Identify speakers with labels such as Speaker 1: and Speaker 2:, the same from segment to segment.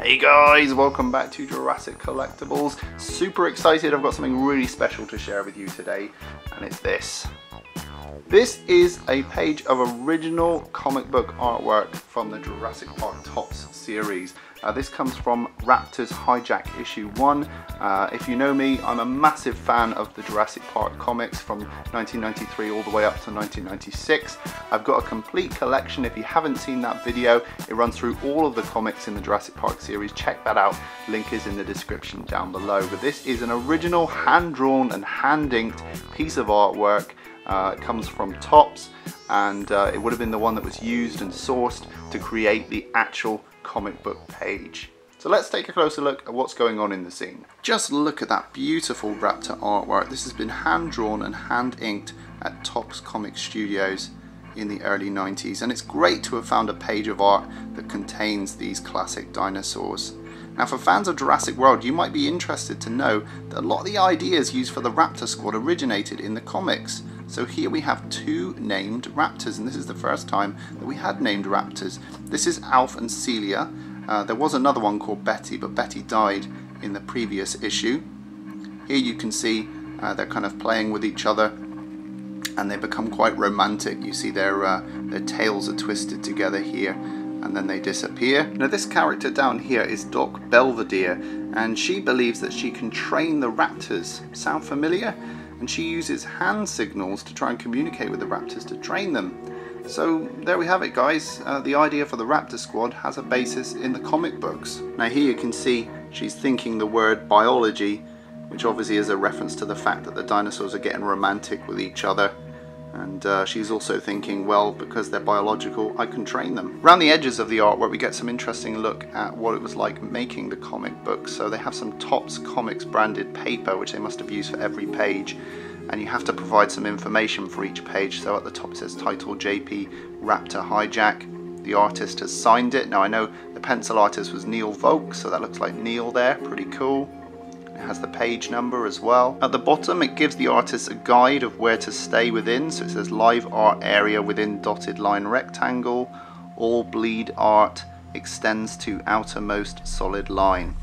Speaker 1: Hey guys, welcome back to Jurassic Collectibles. Super excited, I've got something really special to share with you today, and it's this. This is a page of original comic book artwork from the Jurassic Park Topps series. This comes from Raptors Hijack issue 1. If you know me, I'm a massive fan of the Jurassic Park comics from 1993 all the way up to 1996. I've got a complete collection. If you haven't seen that video, it runs through all of the comics in the Jurassic Park series. Check that out, link is in the description down below. But this is an original hand-drawn and hand-inked piece of artwork. It comes from Topps, and it would have been the one that was used and sourced to create the actual comic book page. So let's take a closer look at what's going on in the scene. Just look at that beautiful Raptor artwork. This has been hand drawn and hand inked at Topps Comic Studios in the early 90s, and it's great to have found a page of art that contains these classic dinosaurs. Now, for fans of Jurassic World, you might be interested to know that a lot of the ideas used for the Raptor squad originated in the comics. So here we have two named raptors, and this is the first time that we had named raptors. This is Alf and Celia. There was another one called Betty, but Betty died in the previous issue. Here you can see they're kind of playing with each other, and they become quite romantic. You see their tails are twisted together here, and then they disappear. Now, this character down here is Doc Belvedere, and she believes that she can train the raptors. Sound familiar? And she uses hand signals to try and communicate with the raptors to train them. So there we have it, guys. The idea for the Raptor squad has a basis in the comic books. Now here you can see she's thinking the word biology, which obviously is a reference to the fact that the dinosaurs are getting romantic with each other. And she's also thinking, well, because they're biological, I can train them. Around the edges of the artwork, we get some interesting look at what it was like making the comic book. So they have some Topps Comics branded paper, which they must have used for every page. And you have to provide some information for each page. So at the top it says title JP Raptor Hijack. The artist has signed it. Now I know the pencil artist was Neil Volk, so that looks like Neil there, pretty cool. It has the page number as well. At the bottom it gives the artist a guide of where to stay within. So it says live art area within dotted line rectangle. All bleed art extends to outermost solid line.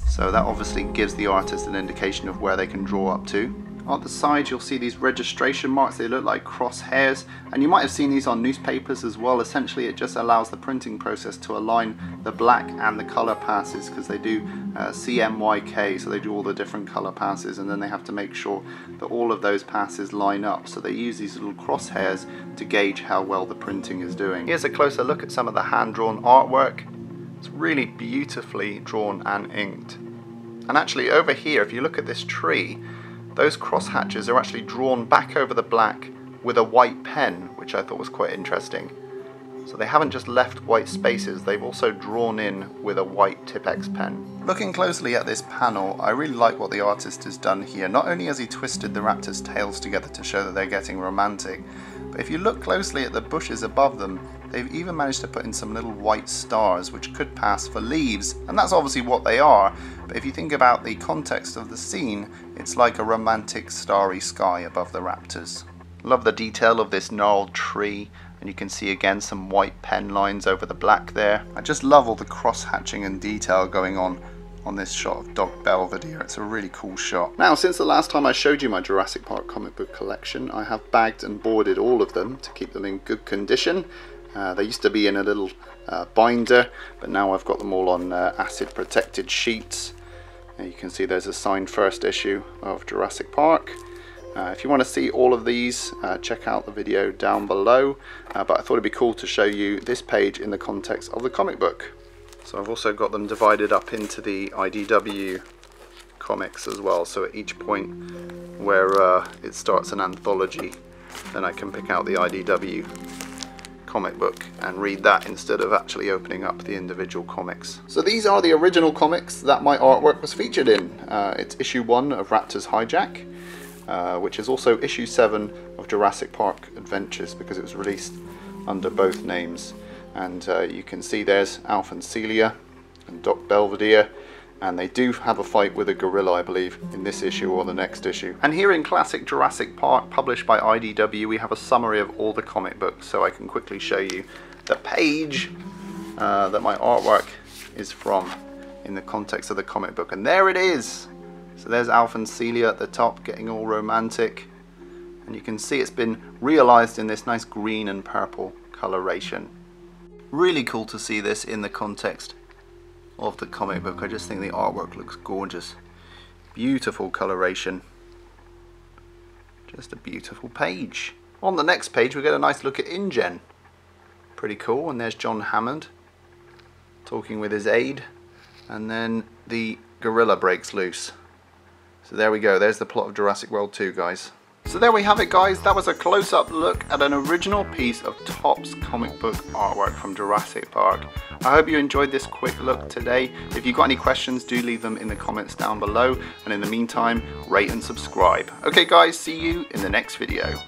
Speaker 1: So that obviously gives the artist an indication of where they can draw up to. On the side you'll see these registration marks. They look like crosshairs, and you might have seen these on newspapers as well. Essentially it just allows the printing process to align the black and the color passes, because they do CMYK, so they do all the different color passes, and then they have to make sure that all of those passes line up. So they use these little crosshairs to gauge how well the printing is doing. Here's a closer look at some of the hand-drawn artwork. It's really beautifully drawn and inked. And actually over here, if you look at this tree, those crosshatches are actually drawn back over the black with a white pen, which I thought was quite interesting. So they haven't just left white spaces, they've also drawn in with a white Tipp-Ex pen. Looking closely at this panel, I really like what the artist has done here. Not only has he twisted the raptors' tails together to show that they're getting romantic, but if you look closely at the bushes above them, they've even managed to put in some little white stars, which could pass for leaves, and that's obviously what they are. But if you think about the context of the scene, it's like a romantic starry sky above the raptors. Love the detail of this gnarled tree, and you can see again some white pen lines over the black there. I just love all the cross-hatching and detail going on this shot of Doc Belvedere. It's a really cool shot. Now, since the last time I showed you my Jurassic Park comic book collection, I have bagged and boarded all of them to keep them in good condition. They used to be in a little binder, but now I've got them all on acid protected sheets. You can see there's a signed first issue of Jurassic Park. If you want to see all of these, check out the video down below, but I thought it'd be cool to show you this page in the context of the comic book. So I've also got them divided up into the IDW comics as well, so at each point where it starts an anthology, then I can pick out the IDW comic book and read that instead of actually opening up the individual comics. So these are the original comics that my artwork was featured in. It's issue 1 of Raptors Hijack, which is also issue 7 of Jurassic Park Adventures, because it was released under both names. And you can see there's Alf and Celia and Doc Belvedere, and they do have a fight with a gorilla, I believe, in this issue or the next issue. And here in Classic Jurassic Park, published by IDW, we have a summary of all the comic books, so I can quickly show you the page that my artwork is from. in the context of the comic book. And there it is. So there's Alf and Celia at the top getting all romantic. And you can see it's been realized in this nice green and purple coloration. Really cool to see this in the context of the comic book. I just think the artwork looks gorgeous. Beautiful coloration. Just a beautiful page. On the next page we get a nice look at InGen. Pretty cool. And there's John Hammond talking with his aide. And then the gorilla breaks loose. So there we go. There's the plot of Jurassic World 2, guys. So there we have it, guys. That was a close-up look at an original piece of Topps comic book artwork from Jurassic Park. I hope you enjoyed this quick look today. If you've got any questions, do leave them in the comments down below. And in the meantime, rate and subscribe. Okay, guys, see you in the next video.